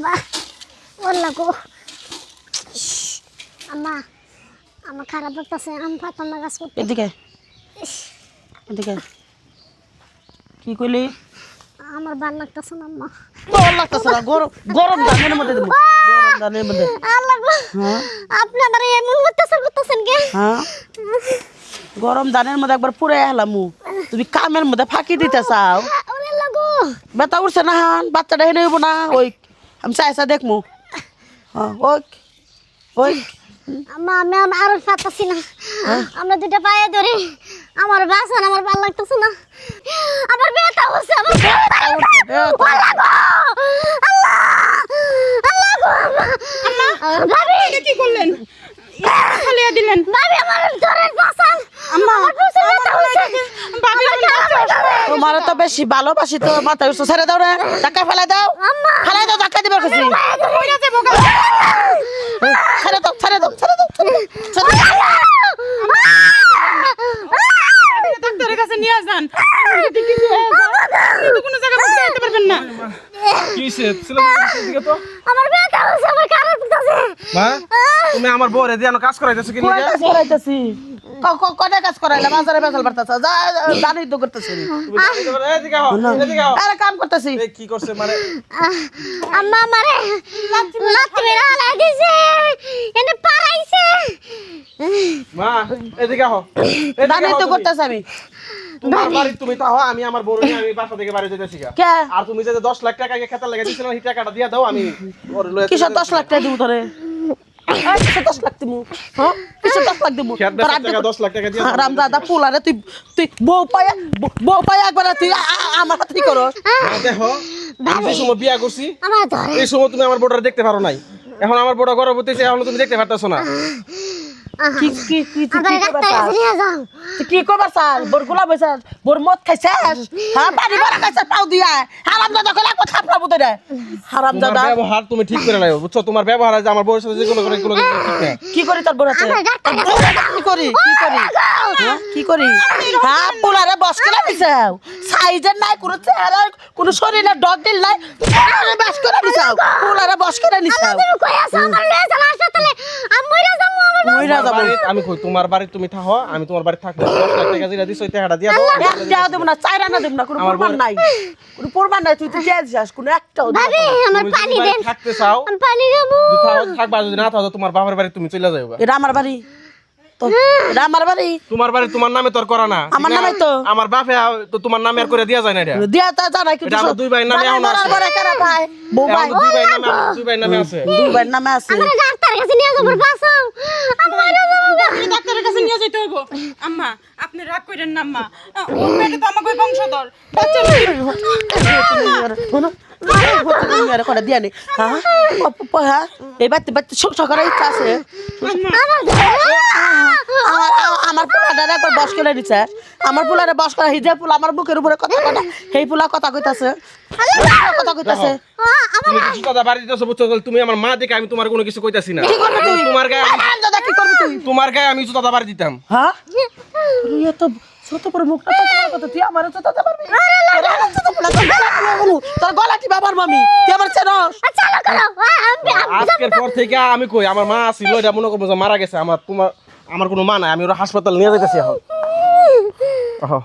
বাবা ওল্লা গো আম্মা আমার খারাপ লাগতেছে আমি পারতাম না কাজ করতে এদিকে এদিকে কি কইলি আমার ভালো লাগতেছে না আম্মা ভালো লাগতেছে না গরম গরম ধানের মধ্যে দেবো গরম ধানের মধ্যে আল্লাহ গো আপনি আমার এমন করতেছেন কে হ্যাঁ গরম ধানের মধ্যে একবার পুরে এলাম তুমি কামের মধ্যে ফাঁকি দিতে চাও ওরে লাগো বেতা উঠছে না হান বাচ্চাটা হেনে হইব না ওই আমি চাইছা দেখমু হ্যাঁ ওই ওই আম্মা আমি আর পারতাছি না আমরা দুটো পায়ে ধরে আমার বাসন আমার ভালো লাগতেছে না আমার ব্যথা হচ্ছে আমার আল্লাহ আল্লাহ গো আম্মা ভাবি এটা কি করলেন খালিয়া দিলেন ভাবি আমার ধরেন বাসন আম্মা আমার প্রচুর ব্যথা হচ্ছে ভাবি তোমার তো বেশি ভালোবাসি তো মাথায় উঠছো ছেড়ে দাও রে ধাক্কা ফেলাই দাও আম্মা ফেলাই দাও ধাক্কা দিবার কাছে কইরা যাবো গা ছেড়ে দাও ছেড়ে দাও ছেড়ে দাও ডাক্তারের কাছে নিয়ে যান যদি কিছু হয়ে যায় আপনি তো কোনো জায়গায় বসে যেতে পারবেন না কি হইছে ছেলে দিকে তো আমার ব্যথা হচ্ছে আমার খারাপ লাগতেছে মা তুমি আমার বউরে দিয়ে কাজ করাইতেছো কি কয় লাগে কাজ করাইতেছি কয়টা কাজ করাইলাম বাজারে বেসাল বাড়তাছ যা জানি তো করতেছি তুমি এদিকে আও এদিকে আও আরে কাম করতেছি এই কি করছে মানে আম্মা আমারে লাত্তি মেরা লাগিছে এনে পারাইছে মা এদিকে আও জানি তো করতেছি আমি তোমার বাড়ি তুমি তাও আমি আমার বউরে নিয়ে আমি বাসা থেকে বাড়ি যেতেছি গা কে আর তুমি যে 10 লাখ টাকা খেতে লাগা দিছিল সেই টাকাটা দিয়া দাও আমি ওর লয়ে কিসব 10 লাখ টাকা দিব তোরে কিসব 10 লাখ দিমু হ্যাঁ কিসব 10 লাখ দিমু খেত বেচার টাকা 10 লাখ টাকা দিয়া দাও রাম দাদা পোলারে তুই তুই বউ পায়া একবার তুই আমার হাতে কি করস মা দেখো আমি যে সময় বিয়া করছি আমার ধরে এই সময় তুমি আমার বউটা দেখতে পারো নাই এখন আমার বউটা গর্ভবতী হইছে এখন তুমি দেখতে পারতাছো না কি কি কি আমার ডাক্তার কাছে নিয়ে যাও তুই কি করবার চাল বোর গোলা বইছাস বোর মদ খাইছাস হ্যাঁ বাড়ি বাড়া খাইছাস পাও দিয়া হারাম দাদা কলা কথা থাপড়াবো তোরে হারাম তোমার দাদা ব্যবহার তুমি ঠিক করে নাই বুঝছো তোমার ব্যবহার আছে আমার বউয়ের সাথে যেগুলো করে এগুলো কিন্তু ঠিক না কি করি তোর বোরাতে আমার ডাক্তার কি করি কি করি হ্যাঁ কি করি হ্যাঁ পোলারে বস করে দিছাও সাইজের নাই কোনো চেহারা কোনো শরীরে ডগ দিল নাই পোলারে বস করে দিছাও পোলারে বস করে নিছাও তুমি কই আছো আমার লয়ে চল হাসপাতালে আমি মইরা যাবো আমার মইরা যাব আমি কই তোমার বাড়ি তুমি থাকো আমি তোমার বাড়ি থাকবো 10 লাখ টাকা যেটা দিছো ওই টাকাটা দিয়া দাও একটা দেব না চাইরা না দেব না কোনো প্রমাণ নাই কোনো প্রমাণ নাই তুই তো চেয়ে দিছাস কোনো একটাও দিবি ভাবি আমার তুমি পানি যদি দেন বাড়ি থাকতে চাও আমি পানি খাবো থাকবা যদি না থাকো তোমার বাবার বাড়ি তুমি চলে যাও এটা আমার বাড়ি তো এটা আমার বাড়ি তোমার বাড়ি তোমার নামে তোর করা না আমার ঠিক না? নামে তো। আমার বাপে তো তোমার নামে আর করে দিয়া যায় না এটা দিয়া তা জানাই কিন্তু এটা আমার দুই ভাইয়ের নামে এখন আছে। বড় কারা ভাই বউ ভাই এখন দুই ভাইয়ের নামে আছে দুই ভাইয়ের নামে আছে আমার ডাক্তার কাছে নিয়ে যাবো বাসাও আমি মইরা যাবো আপনি ডাক্তারের কাছে নিয়ে যেতে হইব আম্মা আপনি রাগ করেন না আম্মা ওর পেটে তো আমাকে বংশধর বাচ্চা করে দিয়া নেই হ্যাঁ এই বাচ্চা বাচ্চা সংসার করার ইচ্ছা আছে আমার পোলাটারে একবার বস করে দিচ্ছে আমার পোলারে বস করা হিজে পোলা আমার বুকের উপরে কথা কথা সেই পোলা কথা কইতাছে কথা কইতাছে তুমি কিছু কথা বাড়ি দিতেছো বুঝছো তুমি আমার মা দেখে আমি তোমার কোনো কিছু কইতাছি না কি করবি তুই তোমার গায়ে দাদা কি করবি তুই তোমার গায়ে আমি জুতা বাড়ি দিতাম হ্যাঁ তুই এত ছোট বড় মুখটা তো তোমার কথা তুই আমার জুতাতে পারবি তোর গলাটি বাবার মামি তুই আমার চেনস চালো করো আজকের পর থেকে আমি কই আমার মা ছিল এটা মনে করবো যে মারা গেছে আমার কোনো মা নাই আমি ওরা হাসপাতাল নিয়ে যাইতেছি এখন